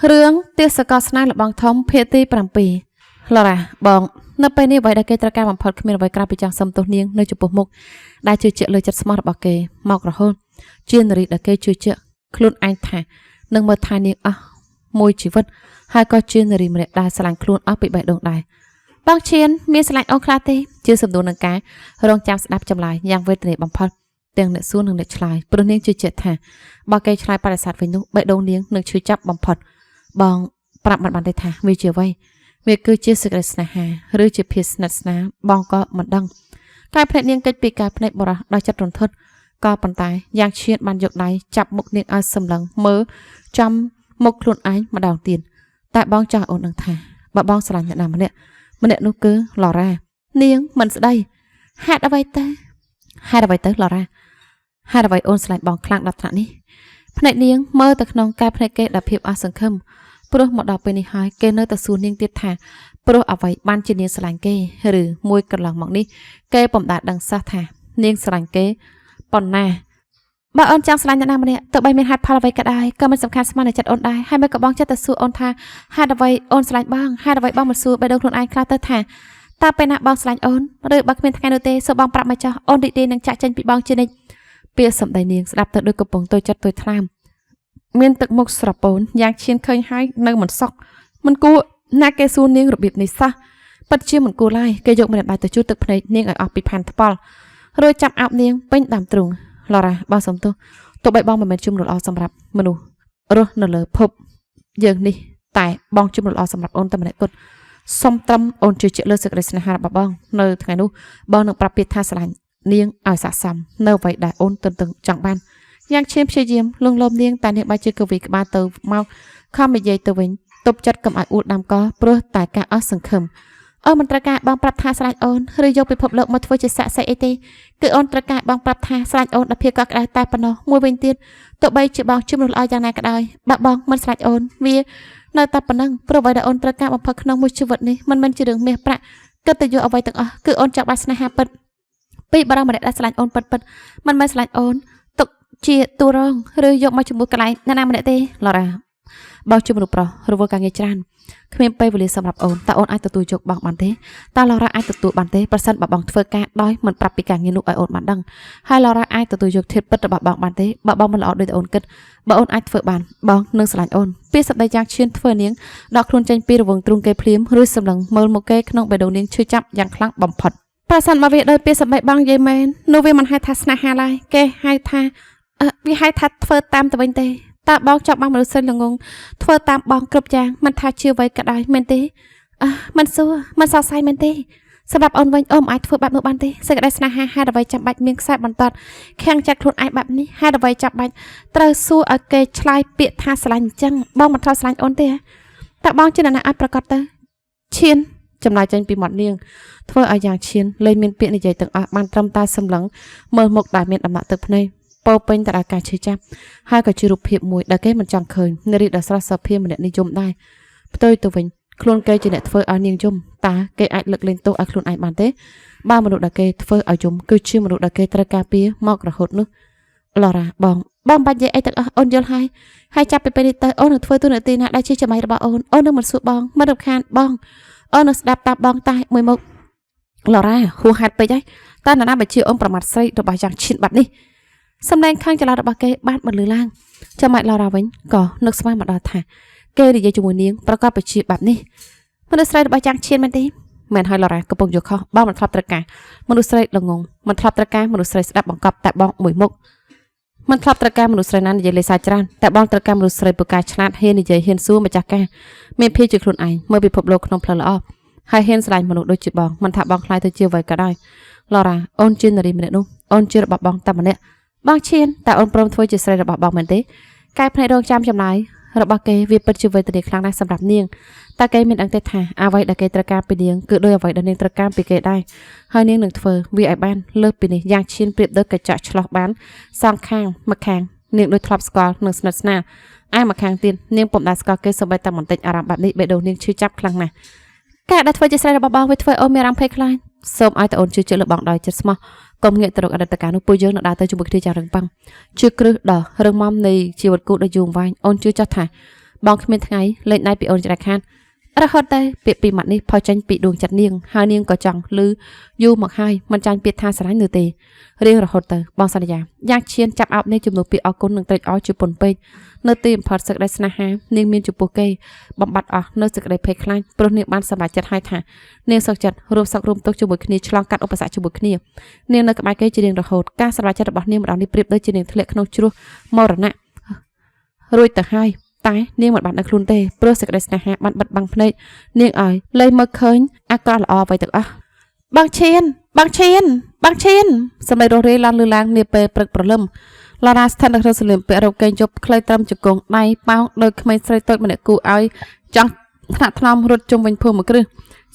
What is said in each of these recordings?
រឿងទេសកលស្នេហ៍របស់ធំភាគទី7ឡរ៉ាបងនៅពេលនេះអ្វីដែលគេត្រូវការបំផុតគ្មានអ្វីក្រៅពីចង់សុំទោសនាងនៅចំពោះមុខដែលជឿជាក់លើចិត្តស្មោះរបស់គេមករហូតជានារីដែលគេជឿជាក់ខ្លួនឯងថានឹងមើលថែនាងអស់មួយជីវិតហើយក៏ជានារីម្នាក់ដែលស្រឡាញ់ខ្លួនអស់ពីបេះដូងដែរបងឈៀនមានស្រឡាញ់អូនខ្លះទេជាសំដួលនឹងការរងចាំស្ដាប់ចម្លើយយ៉ាងវេទនាបំផុតទាំងអ្នកសួរនិងអ្នកឆ្លើយព្រោះនាងជឿជាក់ថាបើគេឆ្លើយបដិសេធវិញនោះបេះដូងនាងនឹងឈឺចាប់បំផុតបងប្រាប់បានទេថាវាជាអ្វីវាគឺជាសេចក្តីស្នេហាឬជាភាពស្និទ្ធស្នាលបងក៏មិនដឹងតែភ្នែកនាងកិច្ចពីការភ្នែកបរោះដោយចិត្តរន្ធត់ក៏ប៉ុន្តែយ៉ាងឈៀនបានយកដៃចាប់មុខនាងឲ្យសម្លឹងមើលចំមុខខ្លួនឯងម្ដងទៀតតែបងចង់អូននឹងថាបើបងស្រឡាញ់អ្នកណាម្នាក់នោះគឺឡរ៉ានាងមិនស្ដីហេតុអ្វីទៅឡរ៉ាហេតុអ្វីអូនស្រឡាញ់បងខ្លាំងដល់ថ្នាក់នេះភ្នែកនាងមើលទៅក្នុងការភ្នែកគេដោយភាពអស់សង្ឃឹមព្រោះមកដល់ពេលនេះហើយគេនៅតែសួរនាងទៀតថាព្រោះអ្វីបានជានាងស្រឡាញ់គេឬមួយកន្លងមកនេះគេពុំដែលដឹងសោះថានាងស្រឡាញ់គេប៉ុណ្ណាបើអូនចង់ស្រឡាញ់អ្នកណាម្នាក់ទោះបីមានហេតុផលអ្វីក៏ដោយក៏មិនសំខាន់ស្មើនឹងចិត្តអូនដែរហើយមិនក៏បងចិត្តតែសួរអូនថាហេតុអ្វីអូនស្រឡាញ់បងហេតុអ្វីបងមិនសួរបេះដូងខ្លួនឯងខ្លះទៅថាតើពេលណាបងស្រឡាញ់អូនឬបើគ្មានថ្ងៃនោះទេសូមបងប្រាប់មកចោះអូនរីករាយនឹងចាក់ចេញពីបងជានិច្ចពាក្យសម្ដីនាងស្ដាប់ទៅដូចកំពុងតូចចិត្តតូចថ្លើមមានទឹកមុខស្រពោនយ៉ាងឈានឃើញហើយនៅមិនសក់មិនគួរណាគេសួរនាងរបៀបនេះសោះពិតជាមិនគួរឡើយគេយកម្រាមដៃទៅជូតទឹកភ្នែកនាងឲ្យអស់ពីផាន់ថ្ពាល់រួចចាប់អោបនាងពេញដើមទ្រូងឡរ៉ាបងសុំទោសទោះបីបងមិនមែនជំនួសល្អសម្រាប់មនុស្សរស់នៅលើភពយើងនេះតែបងជំនួសល្អសម្រាប់អូនតែម្នាក់គត់សុំត្រឹមអូនជឿជាក់លើសេចក្តីស្នេហារបស់បងនៅថ្ងៃនោះបងនឹងប្រាប់ពាក្យថាស្រឡាញ់នាងឲ្យស័ក្តិសមនៅអ្វីដែលអូនទន្ទឹងចង់បានយ៉ាងឈាមព្យាយាមលងលោមនាងតែនាងបែរជាកវីក្បាលទៅមកខំនិយាយទៅវិញទប់ចិត្តកុំឲ្យអួលដាំកព្រោះតែការអស់សង្ឃឹមអូនមិនត្រូវការបងប្រាប់ថាស្រឡាញ់អូនឬយកពិភពលោកមកធ្វើជាសាក់សៃអីទេគឺអូនត្រូវការបងប្រាប់ថាស្រឡាញ់អូនដល់ភាពកក់ក្ដៅតែប៉ុណ្ណោះមួយវិញទៀតទោះបីជាបងជំនួសល្អយ៉ាងណាក៏ដោយបើបងមិនស្រឡាញ់អូនវានៅតែប៉ុណ្ណឹងព្រោះអ្វីដែលអូនត្រូវការបំផុតក្នុងមួយជីវិតនេះមិនមែនជារឿងមាសប្រាក់គិតទៅយកអ្វីទាំងអស់គឺអូនចង់បានស្នេហាពិតពីបរិមម្នាក់ដែលស្រឡាញ់អូនពិតមិនមែនស្រឡាញ់អូនទុកជាទូរងឬយកមកជំនួសកន្លែងណាម្នាក់ទេឡរ៉ាបងជំនួសប្រុសរវល់ការងារច្រើនគ្មានពេលវេលាសម្រាប់អូនតើអូនអាចទទួលយកបងបានទេតើឡរ៉ាអាចទទួលបានទេប្រសិនបើបងធ្វើការដោយមិនប្រាប់ពីការងារនោះឲ្យអូនបានដឹងហើយឡរ៉ាអាចទទួលយកធាតុពិតរបស់បងបានទេបើបងមិនល្អដូចអូនគិតបើអូនអាចធ្វើបានបងនឹងស្រឡាញ់អូនពាក្យសម្ដីយ៉ាងឈានធ្វើនាងដកខ្លួនចេញពីរង្វង់ទ្រូងគេភ្លាមឬសម្លឹងមើលមកគេក្នុងបេះដូងនាងឈឺចាប់យ៉ាងខ្លាំងបំផុតប្រសិនបើវាដោយពាក្យសម្ដីបងនិយាយមែននោះវាមិនហៅថាស្នេហាឡើយគេហៅថាវាហៅថាធ្វើតាមទៅវិញទេតើបងចង់បានមនុស្សស្រីល្ងងធ្វើតាមបងគ្រប់យ៉ាងមិនថាជាអ្វីក៏ដោយមែនទេមិនសួរមិនសង្ស័យមែនទេសម្រាប់អូនវិញអូនមិនអាចធ្វើបែបនោះបានទេសេចក្តីស្នេហាហេតុអ្វីចាំបាច់មានខ្សែបន្ទាត់ខាំងចាត់ខ្លួនឯងបែបនេះហេតុអ្វីចាំបាច់ត្រូវសួរឲ្យគេឆ្លើយពាក្យថាស្រឡាញ់អញ្ចឹងបងមិនឆ្លោះស្រឡាញ់អូនទេតើបងជាអ្នកណាឲ្យប្រកាសទៅឈានចម្លើយចេញពីមាត់នាងធ្វើឲ្យយ៉ាងឈានលែងមានពាក្យនិយាយទាំងអស់បានត្រឹមតែសម្លឹងមើលមុខដែលមានដំណាក់ទឹកភ្នែកពោពេញទៅដោយការឈឺចាប់ហើយក៏ជារូបភាពមួយដែលគេមិនចង់ឃើញនារីដ៏ស្រស់សោភាម្នាក់និយមដែរផ្ទុយទៅវិញខ្លួនគេជាអ្នកធ្វើឲ្យនាងយំតើគេអាចលើកលែងទោសឲ្យខ្លួនឯងបានទេបើមនុស្សដែលគេធ្វើឲ្យយំគឺជាមនុស្សដែលគេត្រូវការពារមករហូតនោះឡរ៉ាបងបាច់និយាយអីទាំងអស់អូនយល់ហើយចាប់ពីពេលនេះទៅអូននឹងធ្វើទូនាទីណាដែលជាចាំៃរបស់អូននឹងមិនសួរបងមិនរំខានបងអូននឹងស្ដាប់តាមបងតែមួយមុខឡរ៉ាហួសហេតុពេកហើយតើនរណាបញ្ជាអូនប្រមាថស្រីរបស់យ៉ាងឈានបាត់នេះសម្ដែងខាងចលនារបស់គេបានបន្លឺឡើងចាំម៉េចឡរ៉ាវិញក៏នឹកស្មានមកដល់ថាគេនិយាយជាមួយនាងប្រកបជាបែបនេះមនុស្សស្រីរបស់យ៉ាងឈានមែនទេមែនហើយឡរ៉ាកំពុងយកខុសបងមិនធ្លាប់ត្រូវការមនុស្សស្រីល្ងងមិនធ្លាប់ត្រូវការមនុស្សស្រីស្ដាប់បង្កប់តែបងមួយមុខមិនធ្លាប់ត្រូវការមនុស្សស្រីណានិយាយលេសច្រើនតែបងត្រូវការមនុស្សស្រីពូកែឆ្លាតហ៊ាននិយាយហ៊ានសួរម្ចាស់ការមានភាពជាខ្លួនឯងមើលពិភពលោកក្នុងផ្លូវល្អហើយហ៊ានស្រឡាញ់មនុស្សដូចជាបងមិនថាបងខ្លាយទៅជាអ្វីក៏ដោយឡរ៉ាអូនជានារីម្នាក់នោះអូនជារបស់បងតែម្នាក់បងឈានតែអូនព្រមធ្វើជាស្រីរបស់បងមែនទេកែភ្នែករងចាំចំណាយរបស់គេវាពិតជាវេទនាខ្លាំងណាស់សម្រាប់នាងតែគេមានដឹងទេថាអ្វីដែលគេត្រូវការពីនាងគឺដោយអ្វីដែលនាងត្រូវការពីគេដែរហើយនាងនឹងធ្វើវាឲ្យបានលើសពីនេះយ៉ាងឈានប្រៀបដូចកញ្ចក់ឆ្លោះបានសងខាងម្ខាងនាងដូចធ្លាប់ស្គាល់នឹងស្និទ្ធស្នាលឯម្ខាងទៀតនាងពុំដែលស្គាល់គេសូម្បីតែបន្តិចអារម្មណ៍បែបនេះបេះដូងនាងឈឺចាប់ខ្លាំងណាស់ការដែលធ្វើជាស្រីរបស់បងវាធ្វើអូនមានអារម្មណ៍ភ័យខ្លាចសូមឲ្យតែអូនជឿជាក់លើបងដោយចិត្តស្មោះកុំងាកទៅរកអតីតកាលនោះពួកយើងនឹងដើរទៅជាមួយគ្នាយ៉ាងរឹងប៉ឹងជាគ្រឹះដ៏រឹងមាំនៃជីវិតគូដ៏យូរអង្វែងអូនជឿចាស់ថា បងគ្មានថ្ងៃលេងដៃពីអូនច្រាខានរហូតតែពាក្យពីម៉ាត់នេះផុសចេញពីដួងចិត្តនាងហើយនាងក៏ចង់ឮយូរមកហើយមិនចាញ់ពាក្យថាស្រឡាញ់នោះទេរៀងរហូតទៅបងសន្យាយ៉ាងឈានចាប់អោបនាងជំនួសពាក្យអរគុណនិងត្រេកអរជាពុនពេកនៅទីបំផុតសេចក្តីស្នេហានាងមានចំពោះគេបំបត្តិអស់នៅសេចក្តីភ័យខ្លាចព្រោះនាងបានសម្រេចចិត្តហើយថានាងសុខចិត្តរួមសុខរួមទុក្ខជាមួយគ្នាឆ្លងកាត់ឧបសគ្គជាមួយគ្នានាងនៅក្បែរគេជារៀងរហូតការសម្រេចចិត្តរបស់នាងម្ដងនេះប្រៀបដូចជានាងធ្លាក់ក្នុងជ្រោះមរណៈរួចទៅហើយតែនាងមិនបានដឹងខ្លួនទេព្រោះសេចក្តីស្នេហាបានបិទបាំងភ្នែកនាងឲ្យលែងមើលឃើញអាក្រក់ល្អអ្វីទាំងអស់បងឈៀនសម្លេងរស់រាយឡើងលឺឡើងនាពេលព្រឹកព្រលឹមឡារ៉ាស្ថិតនៅក្នុងសលឹមពាក់រ៉ូបកេងជប់ខ្លីត្រឹមជង្គង់ដៃប៉ោងដោយក្មេងស្រីតូចម្នាក់គូឲ្យចង់ថ្នាក់ថ្នមរត់ជុំវិញភូមិមួយគ្រឹះ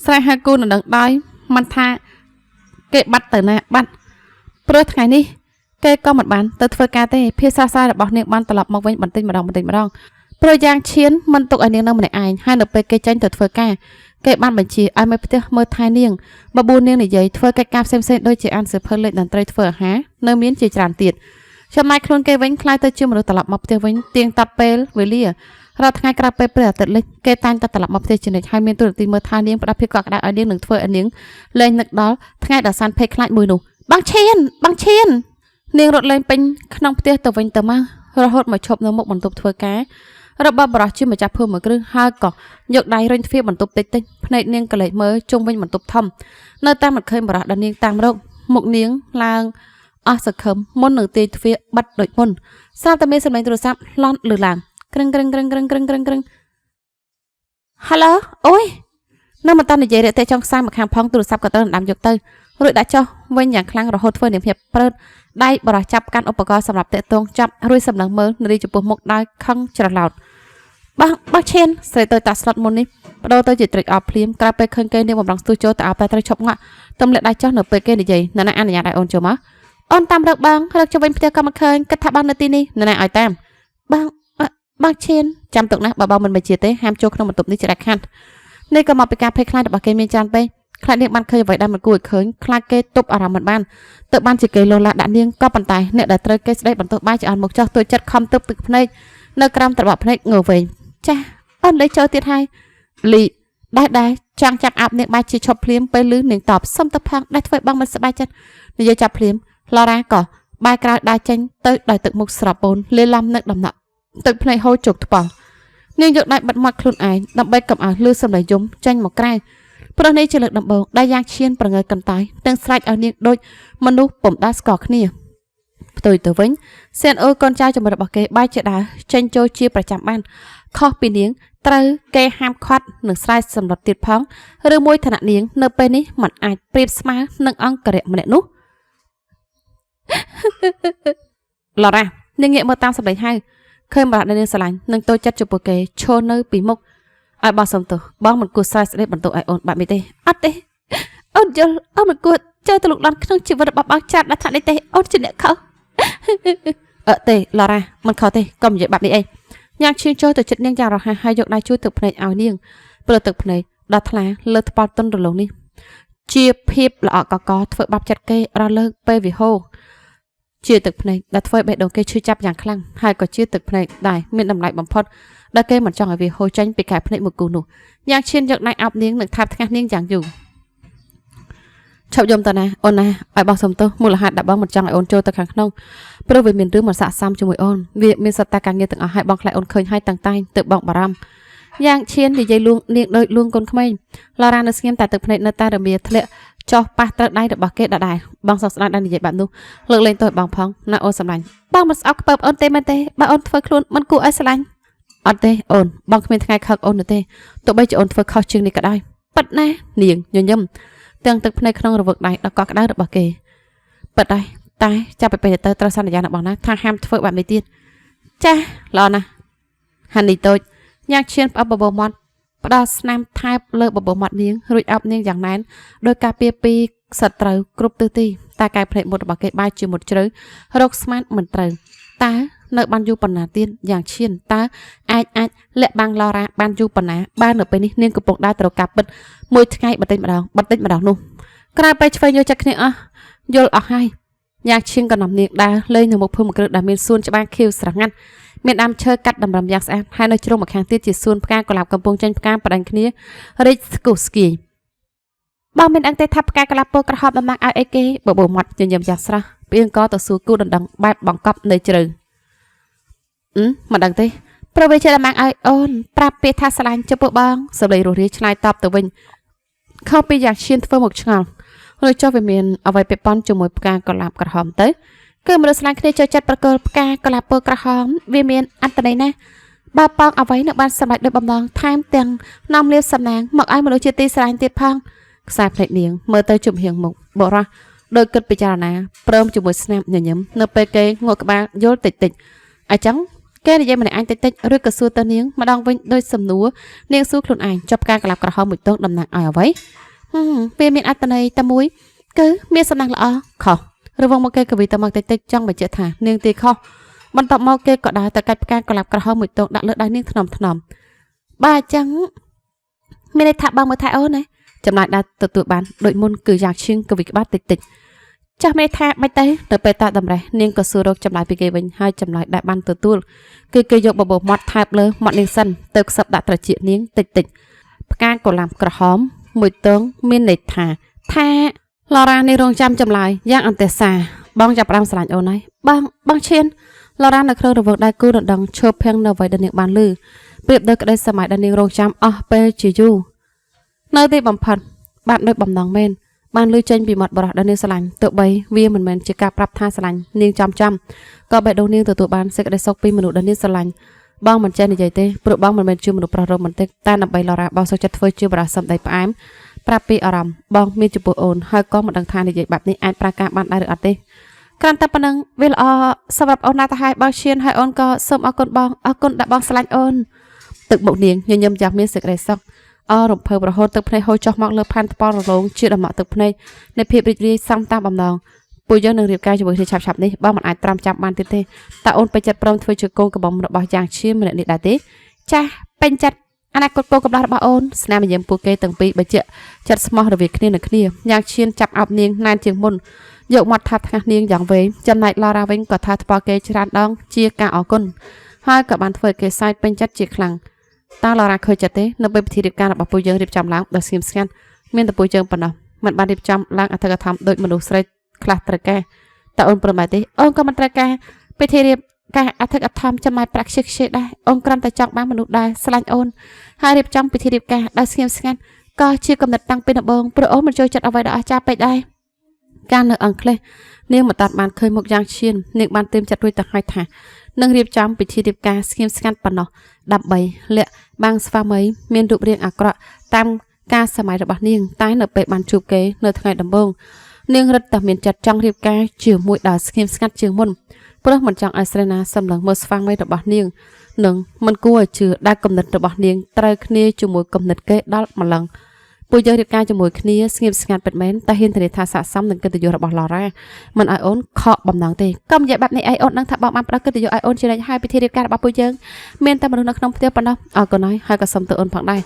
ស្រែហាគូនៅនឹងដៃមិនថាគេបាត់ទៅណាបាត់ព្រោះថ្ងៃនេះគេក៏មិនបានទៅធ្វើការទេភាសាសាររបស់នាងបានត្រឡប់មកវិញបន្តិចម្ដងព្រោះយ៉ាងឈានមិនទុកឲ្យនាងនៅម្នាក់ឯងហើយនៅពេលគេចេញទៅធ្វើការគេបានបញ្ជាឲ្យមេផ្ទះមើលថែនាងបបួននាងនិយាយធ្វើកិច្ចការផ្សេងៗដូចជាអានសៀវភៅលេខតន្ត្រីធ្វើអាហារនៅមានជាច្រើនទៀតចំណែកខ្លួនគេវិញខ្លាចទៅជាមនុស្សត្រឡប់មកផ្ទះវិញទៀងតាត់ពេលវេលារាល់ថ្ងៃក្រោយពេលព្រះអាទិត្យលិចគេតែងតែត្រឡប់មកផ្ទះជានិច្ចហើយមានទូរទស្សន៍មើលថែនាងផ្ដាប់ភាពកក់ក្ដៅឲ្យនាងនឹងធ្វើឲ្យនាងលែងនឹកដល់ថ្ងៃដ៏សានភ័យខ្លាចមួយនោះបងឈៀននាងរត់លេងពេញក្នុងផ្ទះទៅវិញទៅមករហូតមកឈប់នៅមុខបន្ទប់ធ្វើការរបស់បរិះជាម្ចាស់ភូមិមួយគ្រឹះហើយក៏យកដៃរុញទ្វារបន្ទប់តិចភ្នែកនាងក៏លេចមើលជុំវិញបន្ទប់ធំនៅតែមិនឃើញបរិះដល់នាងតាមរកមុខនាងឡើងអស់សង្ឃឹមមុននឹងទាយទ្វារបិទដូចមុនស្រាប់តែមានសម្លេងទូរស័ព្ទឡន់លឺឡើងក្រឹងហេឡូអូយនៅមិនតាន់និយាយរកតែចង់ខ្សែមកខាងផងទូរស័ព្ទក៏ទៅដាំយកទៅរួចដាក់ចុះវិញយ៉ាងខ្លាំងរហូតធ្វើនាងភ្ញាក់ព្រឺតដៃបរិះចាប់កាន់ឧបករណ៍សម្រាប់តាក់ទងចាប់រួចសម្លឹងមើលនារីចំពោះមុខដោយខឹងច្រឡោតបងឈៀនស្រីទៅតាស្លុតមុននេះបដូរទៅជាត្រេកអរភ្លាមក្រោយពេលឃើញគេនាងបំរុងស្ទុះចូលទៅអោបតែត្រូវឈប់ងាក់ទម្លាក់ដៃចុះនៅពេលគេនិយាយណ៎ណាអនុញ្ញាតឲ្យអូនចូលមកអូនតាមរកបងរកទៅវិញផ្ទះក៏មិនឃើញគិតថាបងនៅទីនេះណ៎ណាឲ្យតាមបងឈៀនចាំទុកណាបើបងមិនបញ្ជាទេហាមចូលក្នុងបន្ទប់នេះច្រាក់ខាត់នេះក៏មកពីការភ័យខ្លាចរបស់គេមានច្រើនពេកខ្លាចនាងបានឃើញអ្វីដែលមិនគួរឲ្យឃើញខ្លាចគេទប់អារម្មណ៍មិនបានទៅបានជាគេលោឡាដាក់នាងក៏ប៉ុន្តែអ្នកដែលត្រូវគេស្ដីបន្ទោសបាយជាអន់មកចោះទួចចិត្តខំទើបទឹកភ្នែកនៅក្រោមត្របកភ្នែកងើវែងចាអូនលេចចូលទៀតហើយលីដែរចង់ចាប់អាប់នាងបាយជាឈប់ភ្លាមពេលលឺនាងតបសុំទៅផងដែលធ្វើបងមិនសប្បាយចិត្តនិយាយចាប់ភ្លាមឡារ៉ាក៏បាយក្រោយដើរចេញទៅដោយទឹកមុខស្រពូនលាលំនឹកដំណក់ទឹកភ្នែកហូរជោគថ្ពាល់នាងយកដៃបិទមាត់ខ្លួនឯងដើម្បីកុំឲ្យលឺសំឡេងយំចេញមកក្រៅព្រោះនេះជាលើកដំបូងដែលយ៉ាងឈានប្រងើយកន្តើយទាំងស្រែកឲ្យនាងដូចមនុស្សពុំដាល់ស្គាល់គ្នាផ្ទុយទៅវិញសៀនអូកូនចៅចម្រុះរបស់គេបាយជាដើរចេញចូលជាប្រចាំបានខុសពីនាងត្រូវគេហាមឃាត់នឹងស្រែកសម្លុតទៀតផងឬមួយឋានៈនាងនៅពេលនេះមិនអាចប្រៀបស្មើនឹងអង្គរៈម្នាក់នោះឡារ៉ានាងងាកមើលតាមសម្លេងហៅឃើញបរិះនាងស្រឡាញ់នឹងតូចចិត្តចំពោះគេឈរនៅពីមុខឲ្យបោះសំទោសបងមិនគួរស្រែកស្ដីបន្ទោសឲ្យអូនបែបនេះទេអត់ទេអូនយល់អូនមិនគួរចើទៅលោកឡានក្នុងជីវិតរបស់បងចាត់ដល់ថានេះទេអូនជាអ្នកខុសទេឡារ៉ាមិនខុសទេកុំនិយាយបែបនេះអីញ៉ាំឈៀងចូលទៅចិត្តនាងយ៉ាងរហ័សហើយយកដៃជួយទឹកភ្នែកឲ្យនាងព្រោះទឹកភ្នែកដ៏ថ្លាលើថ្ពាល់ទន់រលោងនេះជាភាពល្អកកធ្វើបាបចិត្តគេរស់លើពេលវិហោជាទឹកភ្នែកដែលធ្វើឲ្យបេះដូងគេឈឺចាប់យ៉ាងខ្លាំងហើយក៏ជាទឹកភ្នែកដែរមានតម្លៃបំផុតដែលគេមិនចង់ឲ្យវាហូរចេញពីកែភ្នែកមួយគូនោះយ៉ាងឈានយកដៃអោបនាងនឹងថាបថ្ងាសនាងយ៉ាងយូរឈប់យំតើណាអូនណាឲ្យបោះសំទោសមូលហេតុដែលបងមិនចង់ឲ្យអូនចូលទៅខាងក្នុងព្រោះវាមានរឿងមិនស័ក្តិសមជាមួយអូនវាមានសត្វតាការងារទាំងអស់ឲ្យបងខ្លាចអូនឃើញហើយតាំងតែទៅបងបារម្ភយ៉ាងឈាននិយាយលួងនាងដោយលួងកូនក្មេងឡារ៉ានៅស្ងៀមតែទឹកភ្នែកនៅតែរមៀធ្លាក់ចោះប៉ះត្រូវដៃរបស់គេដដែលបងសោកស្ដាយដែលនិយាយបែបនោះលើកលែងទោសបងផងណាអូនសម្លាញ់បងមិនស្អប់ខ្ពើបអូនទេមែនទេបើអូនធ្វើខ្លួនមិនគួរឲ្យស្រឡាញ់អត់ទេអូនបងគ្មានថ្ងៃខឹកអូននោះទេទោះបីជាអូនធ្វើខុសជាងនេះក៏ដោយប៉ិតណានាងញញឹមទាំងទឹកភ្នែកក្នុងរវឹកដៃដល់កក់ក្ដៅរបស់គេប៉ិតដែរតែចាប់ពីពេលទៅត្រូវសន្យាណាបងណាថាហាមធ្វើបែបនេះទៀតចាល្អណាស់ហានីតូចញ៉ាំឈានផ្អប់បបោមាត់ផ្ដោស្នាមថែបលើបបោមាត់នាងរួចអោបនាងយ៉ាងណែនដោយការពៀពីសត្រូវគ្រប់ទិសទីតែកែភ្នែកមុតរបស់គេបាយជាមុតជ្រៅរកស្មានមិនត្រូវតើនៅបានយូរប៉ុណ្ណាទៀតយ៉ាងឈានតើអាចលាក់បាំងឡារ៉ាបានយូរប៉ុណ្ណាបាននៅពេលនេះនាងកំពុងដើរទៅរកការពិតមួយថ្ងៃបន្តិចម្ដងនោះក្រោយពេលឆ្វេងយកចិត្តគ្នាអស់យល់អស់ហើយ nhạc chiên còn nằm niệm đá lên từ một phương một cái đá miền xuân cho ban kêu sảng ngăn miền nam chơi cắt đầm đầm nhạc sáng hai nơi trong một hàng tiết chỉ xuân ca còn làm cầm bông tranh ca và đánh kia Ritsuski bao miền đang tây tháp ca làm bông họp đầm mang ai ấy kê bộ mặt nhầm nhầm nhạc sáng biên có tờ số cú đầm đầm bay bằng cọp nơi trời mà đằng tâyประเวชดำมังไอโอนปรับเปทัสลันจะปบางสบายรู้เรื่องชายตอบตัววินเข้าไปอยากเชียนเฟิร์มหมกชงเอาเลยเจ้าเวียนเอาไว้ไปป้อนจมูกการกลับกระหอมเต้คือมนุษย์สลันคือจะจัดประกอบการกลับกระหอมเวียนอันตรายนะบาปองเอาไว้ในบ้านสมัยโดยบำรองไทม์เตียงนำเลี้ยวสำนักหมกไอมนุษย์จิตตีสลันติดพังสายเพลงเนียงเมื่อเตยจุ่มเหียงหมกบอกว่าโดยเกิดปิจารณาเพิ่มจมูกสแนปหย่ำเนื้อไปเกยงวกบาโยนติดไอจังแกในใจมันอันติดเรื่องกระสูตัวเนียงมาดองไว้โดยสำนัวเนียงสู้คลุนอ่านจับการกลับกระหอมหมุดต้นดำหนักเอาไว้เวียนอัตนัยตะมุยคือเมียสนังละขอระวังมาเกยกวีตะมักติดจ้องไปเจอถ่าเนียงตีข้อมันตอบมาเกยก็ได้แต่การกลับกระหอมหมุดต้นดักเลือดได้เนียงถนอมบ้าจังไม่ได้ทับบางมือไทยนะจำนายได้ตัวบ้านโดยมุนคืออยากชิงกวีกบ้านติดจะไม่แทบไม่เตะเดินไปตาดำไรเนียงก็สู้รบจำลายไปเกวินให้จำลายได้บ้านตัวคือเกยยกบบมัดแทบเลยมัดเนียงสั้นเติบสับดัดตระเจียเนียงติดการกลับกระหอมมวยเติงมีนในท่าลอราในโรงจำจำลายย่างอันเตซาบ้องจับรำสลายโอไนบ้างเช่นลอราในเครื่องระบบได้กู้ดังโชว์เพียงในวัยเดินเนียงบานลือเปรียบเดิมก็ได้สมัยเดินเนียงโรงจำเปจิจูในที่บำพันบ้านโดยบำนองเมนบ้านลือเจนบีหมดบรัดเดินเนียงสลายตัวใบเวียเหมือนจะการปรับท่าสลายเนียงจำก็ใบโดนเนียงตัวบ้านเสกได้ซอกปีมนุษย์เดินเนียงสลายบ้องมันเจนในใจเต้ปลุกบ้องมันเป็นชื่อมนุษย์ประโลมมันเต้ตานำใบลอราบ้องสกัดเฟยชื่อบรัดสมได้ปามปรับปีอารมณ์บองมีจุดโอนให้ก้อนมันดังทานในใจแบบนี้อันประกาศบันได้หรืออัดได้การตัดปนังเวลาสำหรับเอาหน้าตาให้บางเชียนให้โอนก็สมเอาคนบองเอาคนดับบองสลันโอนตึกหมกเนียงยำจากมีสึกไรซักรมเพลประโหตึกในโฮจอกมักเลือพันปอลงชื่อดำหมอกตึกในเพียบรีซ้ำตามบำนองปุยย้อนหนึ่งเรียบกายจะบอกที่ฉับนี้บ้างมันอาจตามจับมันติดแต่โอนไปจัดปลอมทวีจุดโกงกับบอมระบายอย่างเชื่อมันในดาติจ้าเป็นจัดอนาคตโกกับลาบาโอนสนามยังปูเกตั้งปีไปเจอจัดสมอร์เวกนี่หนึ่งนี่อยากเชียนจับอับเนียงนานเจียงมุนโยกมัดทับทางเนียงอย่างเวจำนายลาราเวงกับทับปอเกจรันดองเชียกาออกก้นให้กับบันเฟยเกไซเป็นจัดจีคลังตาลาราเคยจัดเต้นไปพิธีรีบการระบาปุยยังรีบจำล้างโดยซิมสกันเมียนตะปุยยังปนมันบันรีบจำล้างอัตกธรรมโดยมนุษย์ไรคลาตระแกแต่องค์ประมาติองค์ก็มันตระแกไปเทียบการอัตกธรรมจำนายปรักเชได้องค์กรแต่จับบ้านมนุษย์ได้สลันโอนให้รีบจำไปทีรีบการได้ซิมสกันก็ชื่อกำหนดตั้งเป็นระเบิงโปรโอมันช่วยจัดเอาไว้ได้อาจารย์ไปได้การเลือกอังเคลเนื่องมาตัดมันเคยหมกยางเชียนเนื่องมันเต็มจัดด้วยตะไคร้ถ่านึ่งรีบจำไปทีรีบการซิมสกันปนดับใบเละบางสฟาเมย์เมียนดุเรียงอักระตามการสมัยระบาดเนียงใต้เนื้อเป็ดบันจูเกเนื้อไทยดำบงเนื่องรัดแต่เมียนจัดจังรีบการเชื่อมวยดาสซิมสกันเชื่อมุนเพราะมันจังไอเซนาสำหรับเมื่อฟังไม่ระบาดเนียงหนึ่งมันกลัวเชื่อได้กำหนดระบาดเนียงไตรคณีจมูกกำหนดเกะดัลมาลังปุยเจอรีบการจมูกคณีสกิมสกันเป็นแมนแต่เห็นทะเลทาสะซ้ำหนึ่งกันตัวระบาดลอร่ามันไอโอนเคาะบำนองเตะก็มันแบบในไอโอนนั่งทับบอกมันประกติอยู่ไอโอนเชื่อให้ไปที่รีบการระบาดปุยเจอเมียนแต่มนุษย์นักน้องเตี้ยปนน้องก็น้อยให้กับสมตัวโอนผังได้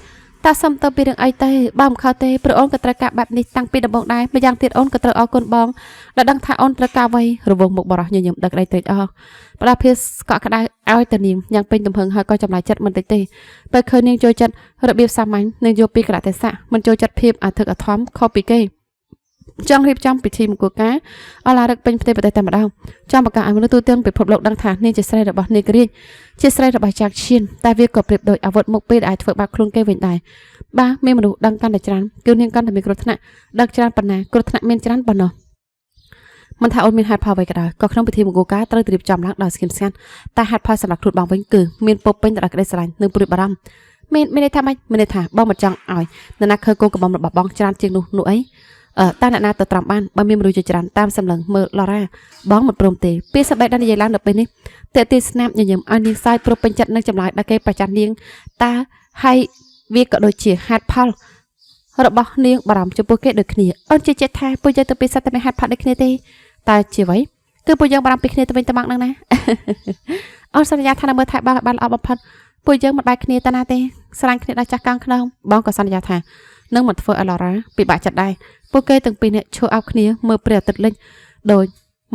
ตาสมตัวปีเรื่องไอเต้บ้ามข้าวเต้พระองค์กระตระกะแบบนี้ตั้งปีดบองได้ไม่ยังติดโอนกระตระเอาคนบองและดังท่าโอนตระกะไว้ระวงหมกบอร์ยำดักได้ติดประเภทเกาะกระไดเอาแต่นิ่มยังเป็นตำเพิงให้ก็จำลายจัดมันเต้ไปเคยนิ่งโจจัดระเบียบสามัญนิ่งโยปีกระเตสะมันโจจัดเพียบอาถึกท้อมคอปีเก้จังรีบจำปิดทีมกูก้าเอาลาดักเป็นประเทศแต่มาดาวจำประกาศมนุษย์ตัวเตี้ยนไปพบโลกดังฐานนี่จะใส่ระบาดนี่กรีนจะใส่ระบาดจากเชียนแต่เวียกบเปรียบโดยอาวุธมุกปีดไอถือบักคลุงเกวินได้บ้าเมื่อมนุษย์ดังกันแต่จรันเกี่ยวเนื่องกันแต่มีกรธนะดังจรันปนากรธนะเมนจรันปนมันถ้าโอนมีหัดพาไว้ก็ได้ก็ขนมไปทีมกูก้าตระติบจำลักดาวสกินสกันแต่หัดพาสำหรับถุดบางไว้เกินเมนปบเป็นตระกได้สลายหนึ่งปริบารมไม่ได้ทำไม่ได้ถ่าบ้องมาจังอ่อยนั่นนักเคยโกกับบอมระบาดบ้องจรันเจียงหนุ่ยตาหน้าตัวตรำบ้านบางมีมรุยจรันตามสำลังเมื่อลอร่าบ้องหมดโปรมเตะเปียสบายด้านในล้างเดือบไปนี่เตะตีสแนปอย่างอันนี้ไซโปรเป็นจัดนักจำลายดักเกประจันเลี้ยงตาให้เวียกโดยเฉียฮัดพัลระบาดเลี้ยงบารมจะโปเกตเด็กเนียอันเจเจทายปุยจะตัวปีศาจแต่ไม่ฮัดพัลเด็กเนียเตตาเจี๋ยไว้คือปุยยังบารมปีเนียตัวเป็นตะมังนั่งนะอันสัญญาทานเมื่อถ่ายบารเอาบพัลปุยยังหมดใบเนียตานาเตสลายเนียได้จากกลางขนมบ้องกับสัญญาทานนั่งหมดเฟอร์อลอร่าปีบาจัดได้โปเกตึงปีเนี่ยโชว์เอาเนียเมื่อเปรียบติดเล่นโดย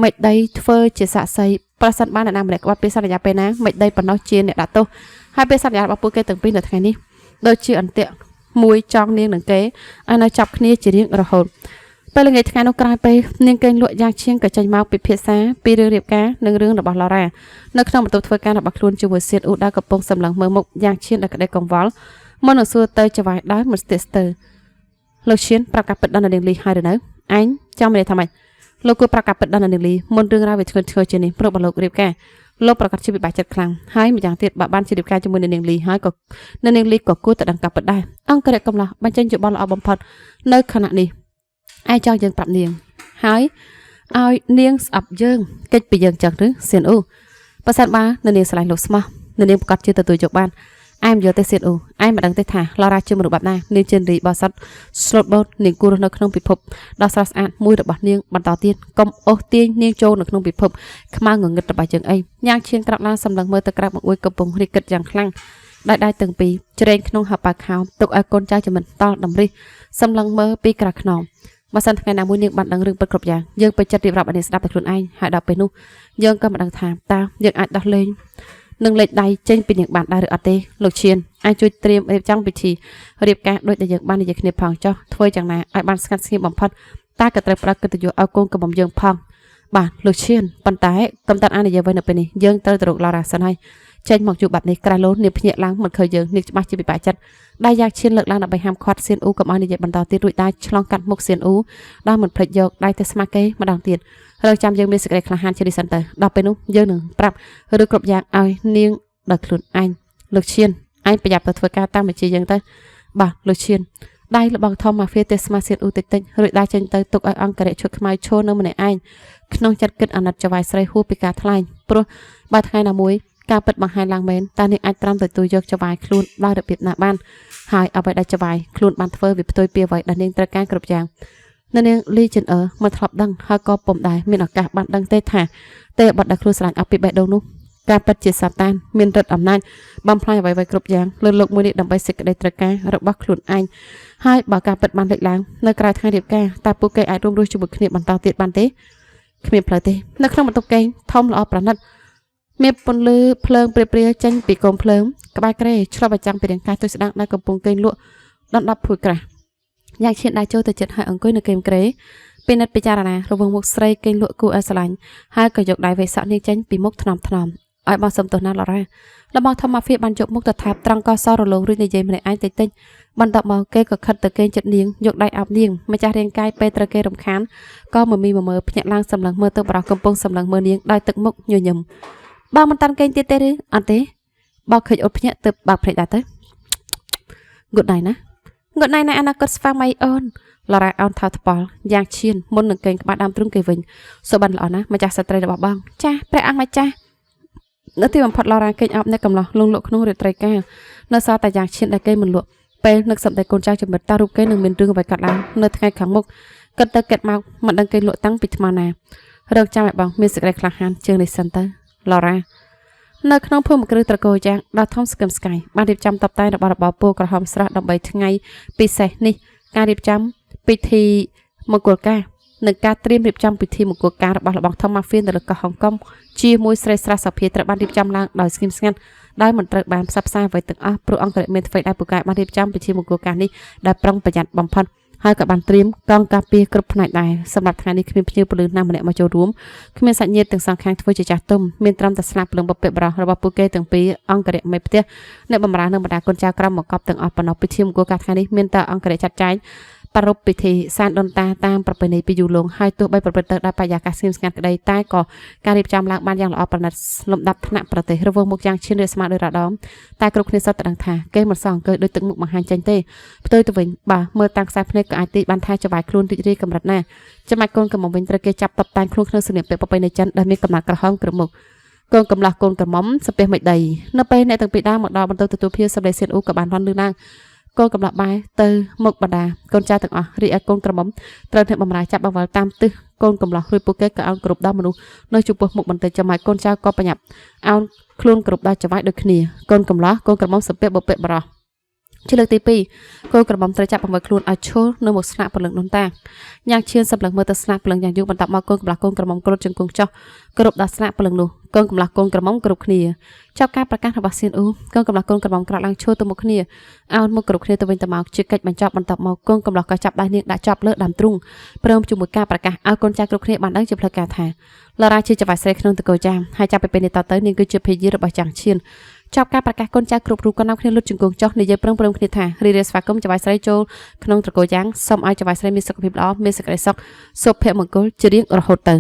មិនដីធ្វើជាសាក់សីប្រសិនបានអ្នកណាម្នាក់ក្បត់ពេលសន្យាពេលណាមិនដីប៉ុណ្ណោះជាអ្នកដាក់ទោសហើយពេលសន្យារបស់ពួកគេទាំងពីរនៅថ្ងៃនេះដូចជាអន្ទាក់មួយចង់នាងនឹងគេឲ្យនៅចាប់គ្នាជារៀងរហូតពេលល្ងាចថ្ងៃនោះក្រោយពេលនាងកេងលក់យ៉ាងឈៀងក៏ចេញមកពិភាក្សាពីរឿងរៀបការនិងរឿងរបស់ឡូរ៉ានៅក្នុងបន្ទប់ធ្វើការរបស់ខ្លួនជាមួយសៀតអ៊ូដែលកំពុងសម្លឹងមើលមុខយ៉ាងឈៀងដោយក្តីកង្វល់មុននឹងសួរទៅចវាយដោយមិនស្ទើរស្ទើរលោកឈៀនប្រាប់ការពិតដល់នាងលីហើយឬនៅឯងចង់មានថាម៉េចលោកគួរប្រាប់ការពិតដល់នាងលីមុនរឿងរ៉ាវវាធ្ងន់ធ្ងរជាងនេះព្រោះបើលោករៀបការលោកប្រកាសជាពិបាកចិត្តខ្លាំងហើយម្យ៉ាងទៀតបើបានជារៀបការជាមួយនាងលីហើយក៏នាងលីក៏គួរតែដឹងការពិតដែរអង្គរៈកំឡោះបញ្ចេញយោបល់ល្អបំផុតនៅខណៈនេះឯងចង់យើងប្រាប់នាងហើយឲ្យនាងស្អប់យើងកិច្ចពីយើងចឹងឬសៀនអ៊ូបើសិនបើនាងឆ្លាញ់លោកស្មោះនាងប្រកាសជាទទួលយកបានឯងយកទៅសៀនអ៊ូឯងមិនដឹងទេថាឡូរ៉ាជាមនុស្សបែបណានាងចិនរីបោះសតស្លូតបូតនាងគួរនៅក្នុងពិភពដ៏ស្រស់ស្អាតមួយរបស់នាងបន្តទៀតកុំអូសទាញនាងចូលនៅក្នុងពិភពខ្មៅងងឹតរបស់យើងអីយ៉ាងឈៀងក្រោកឡើងសម្លឹងមើលទៅក្រៅបង្អួយកំពុងរីកគិតយ៉ាងខ្លាំងដោយដៃទាំងពីរជ្រែងក្នុងហប៉ាខោទុកឲ្យកូនចៅចំណិតតតម្រិះសម្លឹងមើលពីក្រៅខ្នងបើសិនថ្ងៃណាមួយនាងបានដឹងរឿងពិតគ្រប់យ៉ាងយើងពេញចិត្តរៀបរាប់ឲ្យនាងស្ដាប់តែខ្លួនឯងហើយដល់ពេលនោះយើងក៏មិនដឹងថាតើយើងអាចដោះលែងនឹងលេខដៃចេញពីនាងបានដែរឬអត់ទេលោកឈៀនអាចជួយត្រៀមរៀបចំពិធីរៀបការដូចដែលយើងបាននិយាយគ្នាផងចុះធ្វើយ៉ាងណាឲ្យបានស្ងាត់ស្ងៀមបំផុតតើក៏ត្រូវផ្ដល់កិត្តិយសឲ្យកូនកំមុំយើងផងបាទលោកឈៀនប៉ុន្តែកំតាត់អាននិយាយໄວនៅពេលនេះយើងត្រូវទៅរកឡូរ៉ាសិនហើយចេញមកជួបបាត់នេះក្រៅលោនាងភ្ញាក់ឡើងមិនឃើញយើងនាងច្បាស់ជាពិបាកចិត្តដែលយ៉ាងឈៀនលើកឡើងដើម្បីហាមឃាត់សៀនអ៊ូកុំឲ្យនិយាយបន្តទៀតរួចដែរឆ្លងកាត់មុខសៀនអ៊ូដោយមិនភ្លេចយកដៃទៅស្មាក់គេម្ដងទៀតរកចាំយើងមានសេចក្តីក្លាហានជានេះសិនទៅដល់ពេលនោះយើងនឹងប្រាប់ឬគ្រប់យ៉ាងឲ្យនាងដល់ខ្លួនឯងលោកឈៀនឯងប្រយ័ត្នទៅធ្វើការតាមបញ្ជាយើងទៅបាទលោកឈៀនដៃរបស់ធំម៉ាហ្វៀទេសមាសៀនអ៊ូតិចតិចរួចដែរចេញទៅទុកឲ្យអង្គរៈឈុតខ្មៅឈរនៅម្នាក់ឯងក្នុងចិត្តគិតអាណិតចវាយស្រីហួសពីការថ្លែងព្រោះបើថ្ងៃណាមួយការពិតបង្ហាញឡើងមែនតើនាងអាចត្រាំទទួលយកចវាយខ្លួនដោយរបៀបណាបានហើយអ្វីដែលចវាយខ្លួនបានធ្វើវាផ្ទុយពីអ្វីដែលនាងត្រូវការគ្រប់យ៉ាងនាងលីចិនអឺមកធ្លាប់ដឹងហើយក៏ពុំដែរមានឱកាសបានដឹងទេថាទេបត់ដែលខ្លួនស្រឡាញ់អស់ពីបេះដូងនោះការពិតជាសាតានមានឫទ្ធិអំណាចបំផ្លាញអ្វីៗគ្រប់យ៉ាងលើលោកមួយនេះដើម្បីសេចក្តីត្រូវការរបស់ខ្លួនឯងហើយបើការពិតបានលេចឡើងនៅក្រៅថ្ងៃរៀបការតើពួកគេអាចរួមរស់ជាមួយគ្នាបន្តទៀតបានទេគ្មានផ្លូវទេនៅក្នុងបន្ទប់កេងធំល្អប្រណិតមានពន្លឺភ្លើងព្រាលៗចេញពីកូនភ្លើងក្បែរក្រេឆ្លុះបញ្ចាំងពីរាងកាយទុយស្ដាងដែលកំពុងកេងលក់ដណ្ដប់ភួយក្រាស់យ៉ាងឈានដៃចូលទៅចិត្តហើយអង្គុយនៅកេមក្រេពិនិត្យពិចារណារវាងមុខស្រីកេងលក់គូឲ្យស្រឡាញ់ហើយក៏យកដៃវេសក់នាងចេញពីមុខថ្នមថ្នមឲ្យបងសំទោសណាឡូរ៉ារបស់ធម្មម៉ាហ្វៀបានយកមុខទៅថាបត្រង់កសរលោងឬនិយាយម្នាក់ឯងតិចតិចបន្ទាប់មកគេក៏ខិតទៅកេងចិត្តនាងយកដៃអោបនាងម្ចាស់រាងកាយពេលត្រូវគេរំខានក៏មមីមើលភ្ញាក់ឡើងសម្លឹងមើលទៅបរោះកំពុងសម្លឹងមើលនាងដោយទឹកមុខញញឹមបើមិនតាន់កេងទៀតទេឬអត់ទេបោកឃើញអត់ភ្ញាក់ទៅបើកភ្នែកដែរទៅងុតដៃណាងុតដៃណាអនាគតស្វាមីអូនឡូរ៉ាអោនថោថ្ពលយ៉ាងឈានមុននឹងកេងក្បាលដើមទ្រូងគេវិញសុបិនល្អណាស់ម្ចាស់ស្ត្រីរបស់បងចាស់ព្រះអង្គម្ចាស់នៅទីបំផុតឡូរ៉ាកេងអោបនៅកំឡោះលងលក់ក្នុងរាត្រីការនៅសល់តែយ៉ាងឈានដែលគេមិនលក់ពេលនឹកសម្ដីកូនចៅចំណិតតើរូបគេនឹងមានរឿងអ្វីកើតឡើងនៅថ្ងៃខាងមុខគិតទៅគិតមកមិនដឹងគេលក់តាំងពីថ្មណារកចាំឲ្យបងមានសេចក្តីក្លាហានជាងនេះសិនទៅឡូរ៉ានៅក្នុងភូមិគ្រឹះត្រកូលយ៉ាងដល់ធំស្គឹមស្កាយបានរៀបចំតុបតែងរបស់របរពូក្រហមស្រស់ដើម្បីថ្ងៃពិសេសនេះការរៀបចំពិធីមង្គលការនិងការត្រៀមរៀបចំពិធីមង្គលការរបស់លបងធំម៉ាហ្វៀននៅលើកោះហុងកុងជាមួយស្រីស្រស់សភាត្រូវបានរៀបចំឡើងដោយស្ងៀមស្ងាត់ដោយមិនត្រូវបានផ្សព្វផ្សាយអ្វីទាំងអស់ព្រោះអង្គរៈមានអ្វីដែលពូកែបានរៀបចំពិធីមង្គលការនេះដោយប្រុងប្រយ័ត្នបំផុតហើយក៏បានត្រៀមកងការពារគ្រប់ផ្នែកដែរសម្រាប់ថ្ងៃនេះគ្មានភ្ញៀវពលឺណាម្នាក់មកចូលរួមគ្មានសាច់ញាតិទាំងសងខាងធ្វើជាចាស់ទុំមានត្រឹមតែស្លាប់ពលឹងបព្វបរោះរបស់ពួកគេទាំងពីរអង្គរៈមេផ្ទះអ្នកបម្រើនិងបណ្ដាកូនចៅក្រមមកកប់ទាំងអស់ប៉ុណ្ណោះពិធីមង្គលការថ្ងៃនេះមានតែអង្គរៈចាត់ចែងប្រារព្ធពិធីសានដូនតាតាមប្រពៃណីពីយូរលង់ហើយទោះបីប្រព្រឹត្តទៅដោយបរិយាកាសស្ងៀមស្ងាត់ក្តីតែក៏ការរៀបចំឡើងបានយ៉ាងល្អប្រណិតលំដាប់ថ្នាក់ប្រទេសរវងមុខយ៉ាងឈានរាស្មាដោយរ៉ាដមតែគ្រប់គ្នាសុទ្ធតែដឹងថាគេមិនសងអង្គើដោយទឹកមុខបង្ហាញចេញទេផ្ទុយទៅវិញបើមើលតាមខ្សែភ្នែកក៏អាចទីបានថាចវាយខ្លួនរីករាយកម្រិតណាចាំបាច់កូនកំមុំវិញត្រូវគេចាប់តបតែងខ្លួនក្នុងសម្លៀកបំពាក់ប្រពៃណីចិនដែលមានកំណត់ក្រហមក្រមុខកូនកំឡោះកូនក្រមុំសំពះមិនដីនៅពេលអ្នកទាំងពីរដើរមកដល់បន្ទប់ទទួលភ្ញៀវសម្ដីសៀនអ៊ូក៏បានរន់លឺឡើងកូនកំឡោះបែរទៅមុខបណ្ដាកូនចៅទាំងអស់រីឯកូនក្រមុំត្រូវអ្នកបម្រើចាប់បង្វិលតាមទិសកូនកំឡោះរួចពួកគេក៏អោនគ្រប់ដល់មនុស្សនៅចំពោះមុខបន្តិចចាំឲ្យកូនចៅក៏ប្រញាប់អោនខ្លួនគ្រប់ដល់ចវាយដូចគ្នាកូនកំឡោះកូនក្រមុំសំពះបពាក់បរោះ ជាលើកទី2កូនក្រមុំត្រូវចាប់បង្វិលខ្លួនឲ្យឈរនៅមុខស្នាក់ព្រលឹងដូនតាញ៉ាំងឈៀនសម្លឹងមើលទៅស្នាក់ព្រលឹងយ៉ាងយូរបន្ទាប់មកកូនកម្លោះកូនក្រមុំគ្រុតជង្គង់ចុះគោរពដល់ស្នាក់ព្រលឹងនោះកូនកម្លោះកូនក្រមុំគ្រប់គ្នាចាប់ការប្រកាសរបស់សៀនអ៊ូកូនកម្លោះកូនក្រមុំក្រោកឡើងឈរទៅមុខគ្នាអោនមុខគ្រប់គ្នាទៅវិញទៅមកជាកិច្ចបញ្ចប់បន្ទាប់មកកូនកម្លោះក៏ចាប់ដៃនាងដាក់ជាប់លើដើមទ្រូងព្រមជាមួយការប្រកាសឲ្យកូនចៅគ្រប់គ្នាបានដឹងជាផ្លូវការថាឡារ៉ាជាចៅស្រីក្នុងតកោចាមហើយចាប់ពីពេលនេះតទៅនាងគឺជាភរិយារបស់ចាងឈៀនចាប់ការប្រកាសកូនចៅគ្រប់រូបក៏នាំគ្នាលុតជង្គង់ចុះនិយាយប្រឹងគ្នាថារីរាស្វាគមន៍ចៅស្រីចូលក្នុងត្រកូលយ៉ាងសូមឲ្យចៅស្រីមានសុខភាពល្អមានសេចក្តីសុខសុភមង្គលជារៀងរហូតទៅ